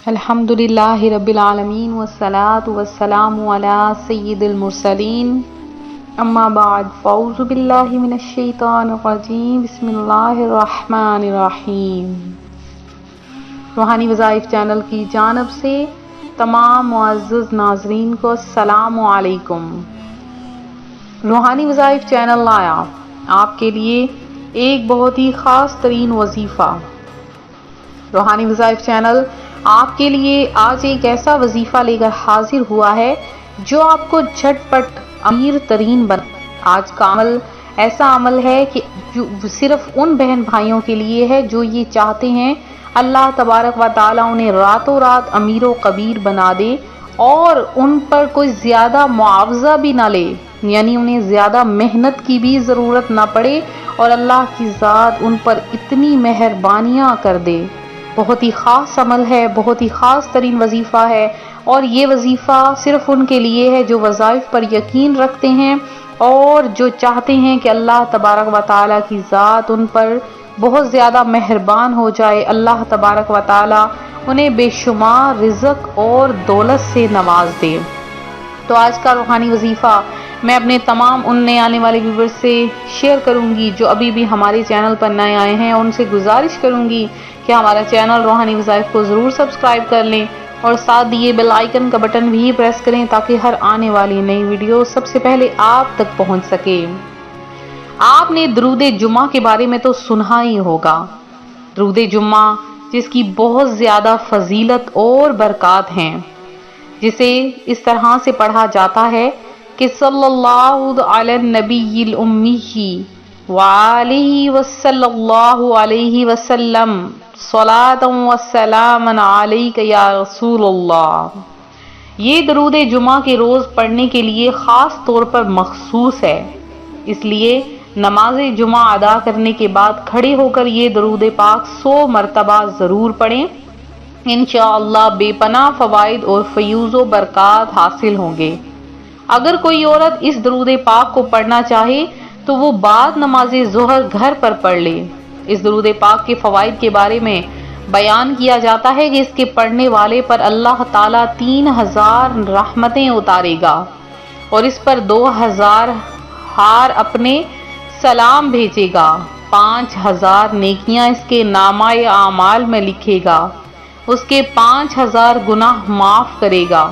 الحمدللہ رب العالمین والصلاة والسلام علی سید المرسلین اما بعد فاعوذ باللہ من الشیطان الرجیم بسم اللہ الرحمن الرحیم۔ روحانی وظائف چینل کی جانب سے تمام معزز ناظرین کو السلام علیکم۔ روحانی وظائف چینل لایا آپ کے لیے ایک بہت ہی خاص ترین وظیفہ۔ روحانی وظائف چینل آپ کے لیے آج ایک ایسا وظیفہ لے کر حاضر ہوا ہے جو آپ کو جھٹ پٹ امیر ترین آج کا عمل ایسا عمل ہے کہ جو صرف ان بہن بھائیوں کے لیے ہے جو یہ چاہتے ہیں اللہ تبارک و تعالیٰ انہیں راتوں رات امیر و کبیر بنا دے اور ان پر کوئی زیادہ معاوضہ بھی نہ لے، یعنی انہیں زیادہ محنت کی بھی ضرورت نہ پڑے اور اللہ کی ذات ان پر اتنی مہربانیاں کر دے۔ بہت ہی خاص عمل ہے، بہت ہی خاص ترین وظیفہ ہے، اور یہ وظیفہ صرف ان کے لیے ہے جو وظائف پر یقین رکھتے ہیں اور جو چاہتے ہیں کہ اللہ تبارک و تعالیٰ کی ذات ان پر بہت زیادہ مہربان ہو جائے، اللہ تبارک و تعالیٰ انہیں بے شمار رزق اور دولت سے نواز دے۔ تو آج کا روحانی وظیفہ میں اپنے تمام ان نئے آنے والے ویورز سے شیئر کروں گی جو ابھی بھی ہمارے چینل پر نئے آئے ہیں، اور ان سے گزارش کروں گی کہ ہمارا چینل روحانی وظائف کو ضرور سبسکرائب کر لیں اور ساتھ دیے بیل آئیکن کا بٹن بھی پریس کریں تاکہ ہر آنے والی نئی ویڈیو سب سے پہلے آپ تک پہنچ سکے۔ آپ نے درود جمعہ کے بارے میں تو سنا ہی ہوگا۔ درود جمعہ جس کی بہت زیادہ فضیلت اور برکات ہیں، جسے اس طرح سے پڑھا جاتا ہے کہ صلی اللہ علی النبی الامی وآلہ وصلی اللہ علیہ وسلم صلاۃ و سلام علیک یا رسول اللہ۔ یہ درود جمعہ کے روز پڑھنے کے لیے خاص طور پر مخصوص ہے، اس لیے نماز جمعہ ادا کرنے کے بعد کھڑے ہو کر یہ درود پاک 100 مرتبہ ضرور پڑھیں، انشاءاللہ بے پناہ فوائد اور فیوز و برکات حاصل ہوں گے۔ اگر کوئی عورت اس درود پاک کو پڑھنا چاہے تو وہ بعد نماز ظہر گھر پر پڑھ لے۔ اس درود پاک کے فوائد کے بارے میں بیان کیا جاتا ہے کہ اس کے پڑھنے والے پر اللہ تعالیٰ 3000 رحمتیں اتارے گا اور اس پر 2000 ہار اپنے سلام بھیجے گا، 5000 نیکیاں اس کے نامہ اعمال میں لکھے گا، اس کے 5000 گناہ معاف کرے گا،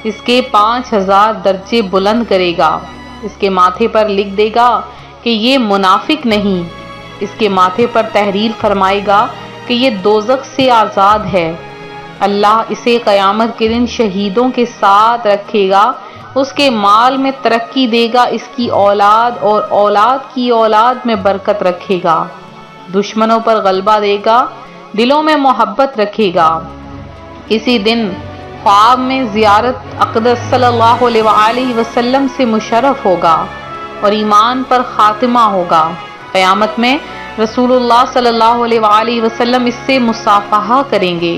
اس کے 5000 درجے بلند کرے گا، اس کے ماتھے پر لکھ دے گا کہ یہ منافق نہیں، اس کے ماتھے پر تحریر فرمائے گا کہ یہ دوزخ سے آزاد ہے، اللہ اسے قیامت کے دن شہیدوں کے ساتھ رکھے گا، اس کے مال میں ترقی دے گا، اس کی اولاد اور اولاد کی اولاد میں برکت رکھے گا، دشمنوں پر غلبہ دے گا، دلوں میں محبت رکھے گا۔ اسی دن خواب میں زیارت اقدس صلی اللہ علیہ وآلہ وسلم سے مشرف ہوگا اور ایمان پر خاتمہ ہوگا۔ قیامت میں رسول اللہ صلی اللہ علیہ وآلہ وسلم اس سے مصافحہ کریں گے۔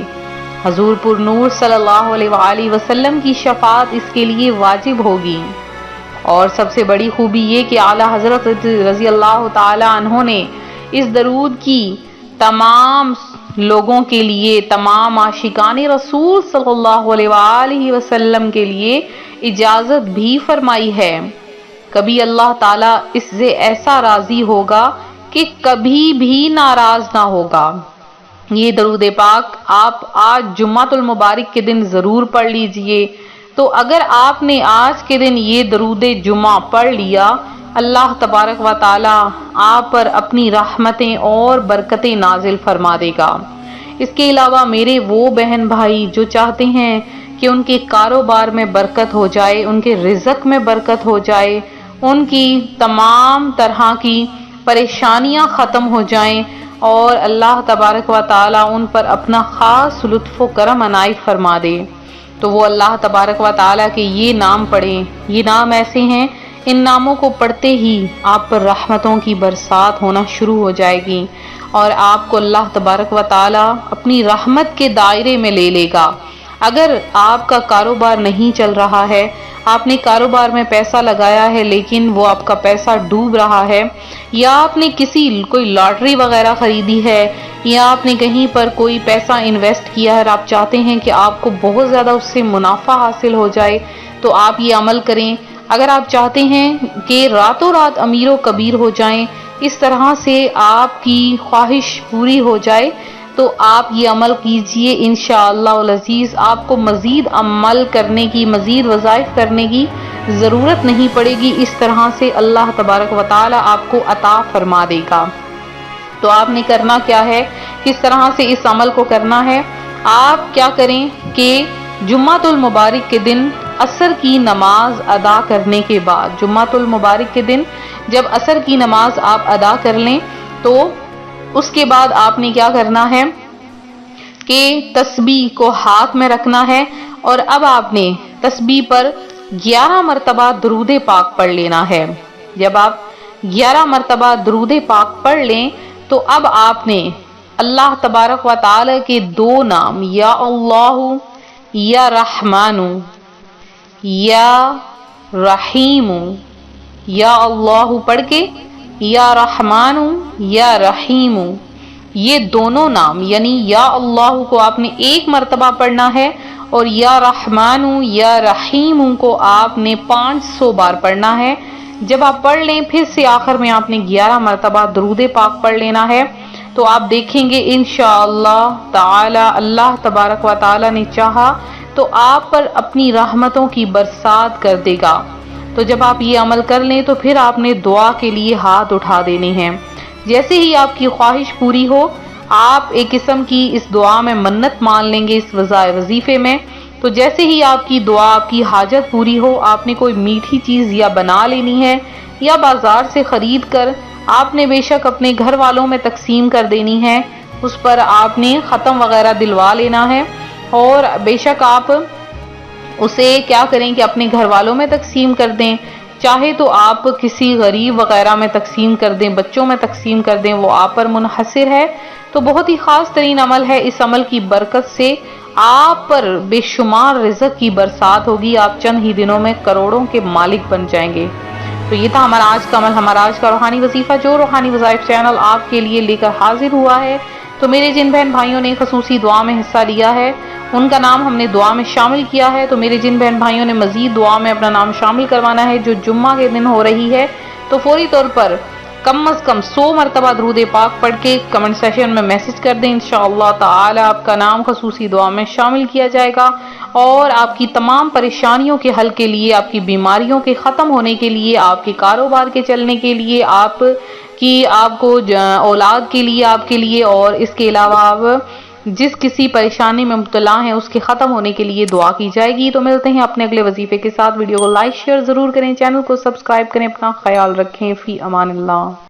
حضور پر نور صلی اللہ علیہ وآلہ وسلم کی شفاعت اس کے لیے واجب ہوگی۔ اور سب سے بڑی خوبی یہ کہ اعلیٰ حضرت رضی اللہ تعالی عنہ نے اس درود کی تمام لوگوں کے لیے، تمام عاشقان رسول صلی اللہ علیہ وآلہ وسلم کے لیے اجازت بھی فرمائی ہے۔ کبھی اللہ تعالیٰ اس سے ایسا راضی ہوگا کہ کبھی بھی ناراض نہ ہوگا۔ یہ درود پاک آپ آج جمعۃ المبارک کے دن ضرور پڑھ لیجئے۔ تو اگر آپ نے آج کے دن یہ درود جمعہ پڑھ لیا، اللہ تبارک و تعالیٰ آپ پر اپنی رحمتیں اور برکتیں نازل فرما دے گا۔ اس کے علاوہ میرے وہ بہن بھائی جو چاہتے ہیں کہ ان کے کاروبار میں برکت ہو جائے، ان کے رزق میں برکت ہو جائے، ان کی تمام طرح کی پریشانیاں ختم ہو جائیں اور اللہ تبارک و تعالیٰ ان پر اپنا خاص لطف و کرم عنایت فرما دے، تو وہ اللہ تبارک و تعالیٰ کے یہ نام پڑھیں۔ یہ نام ایسے ہیں، ان ناموں کو پڑھتے ہی آپ پر رحمتوں کی برسات ہونا شروع ہو جائے گی اور آپ کو اللہ تبارک و تعالیٰ اپنی رحمت کے دائرے میں لے لے گا۔ اگر آپ کا کاروبار نہیں چل رہا ہے، آپ نے کاروبار میں پیسہ لگایا ہے لیکن وہ آپ کا پیسہ ڈوب رہا ہے، یا آپ نے کوئی لاٹری وغیرہ خریدی ہے، یا آپ نے کہیں پر کوئی پیسہ انویسٹ کیا ہے اور آپ چاہتے ہیں کہ آپ کو بہت زیادہ اس سے منافع حاصل ہو جائے، تو آپ یہ عمل کریں۔ اگر آپ چاہتے ہیں کہ راتوں رات امیر و کبیر ہو جائیں، اس طرح سے آپ کی خواہش پوری ہو جائے، تو آپ یہ عمل کیجئے، انشاءاللہ العزیز آپ کو مزید عمل کرنے کی، مزید وظائف کرنے کی ضرورت نہیں پڑے گی، اس طرح سے اللہ تبارک و تعالی آپ کو عطا فرما دے گا۔ تو آپ نے کرنا کیا ہے، کس طرح سے اس عمل کو کرنا ہے؟ آپ کیا کریں کہ جمعۃ المبارک کے دن عصر کی نماز ادا کرنے کے بعد، جمعۃ المبارک کے دن جب عصر کی نماز آپ ادا کر لیں تو اس کے بعد آپ نے کیا کرنا ہے کہ تسبیح کو ہاتھ میں رکھنا ہے، اور اب آپ نے تسبیح پر 11 مرتبہ درود پاک پڑھ لینا ہے۔ جب آپ 11 مرتبہ درود پاک پڑھ لیں تو اب آپ نے اللہ تبارک و تعالی کے 2 نام یا اللہ یا رحمان یا رحیم، یا اللہ پڑھ کے یا رحمان یا رحیم، یہ دونوں نام یعنی یا اللہ کو آپ نے 1 مرتبہ پڑھنا ہے، اور یا رحمان یا رحیم کو آپ نے 500 بار پڑھنا ہے۔ جب آپ پڑھ لیں پھر سے آخر میں آپ نے 11 مرتبہ درود پاک پڑھ لینا ہے، تو آپ دیکھیں گے انشاءاللہ تعالی اللہ تبارک و تعالی نے چاہا تو آپ پر اپنی رحمتوں کی برسات کر دے گا۔ تو جب آپ یہ عمل کر لیں تو پھر آپ نے دعا کے لیے ہاتھ اٹھا دینے ہیں۔ جیسے ہی آپ کی خواہش پوری ہو، آپ ایک قسم کی اس دعا میں منت مان لیں گے، اس وظیفے میں۔ تو جیسے ہی آپ کی دعا، آپ کی حاجت پوری ہو، آپ نے کوئی میٹھی چیز یا بنا لینی ہے یا بازار سے خرید کر آپ نے بے شک اپنے گھر والوں میں تقسیم کر دینی ہے، اس پر آپ نے ختم وغیرہ دلوا لینا ہے، اور بے شک آپ اسے کیا کریں کہ اپنے گھر والوں میں تقسیم کر دیں، چاہے تو آپ کسی غریب وغیرہ میں تقسیم کر دیں، بچوں میں تقسیم کر دیں، وہ آپ پر منحصر ہے۔ تو بہت ہی خاص ترین عمل ہے، اس عمل کی برکت سے آپ پر بے شمار رزق کی برسات ہوگی، آپ چند ہی دنوں میں کروڑوں کے مالک بن جائیں گے۔ تو یہ تھا ہمارا آج کا عمل، ہمارا آج کا روحانی وظیفہ، جو روحانی وظائف چینل آپ کے لیے لے کر حاضر ہوا ہے۔ تو میرے جن بہن بھائیوں نے خصوصی دعا میں حصہ لیا ہے، ان کا نام ہم نے دعا میں شامل کیا ہے، تو میرے جن بہن بھائیوں نے مزید دعا میں اپنا نام شامل کروانا ہے جو جمعہ کے دن ہو رہی ہے، تو فوری طور پر کم از کم 100 مرتبہ درود پاک پڑھ کے کمنٹ سیشن میں میسج کر دیں، انشاءاللہ تعالی آپ کا نام خصوصی دعا میں شامل کیا جائے گا، اور آپ کی تمام پریشانیوں کے حل کے لیے، آپ کی بیماریوں کے ختم ہونے کے لیے، آپ کے کاروبار کے چلنے کے لیے، آپ کو اولاد کے لیے، آپ کے لیے، اور اس کے علاوہ آپ جس کسی پریشانی میں مبتلا ہیں اس کے ختم ہونے کے لیے دعا کی جائے گی۔ تو ملتے ہیں اپنے اگلے وظیفے کے ساتھ، ویڈیو کو لائک شیئر ضرور کریں، چینل کو سبسکرائب کریں، اپنا خیال رکھیں، فی امان اللہ۔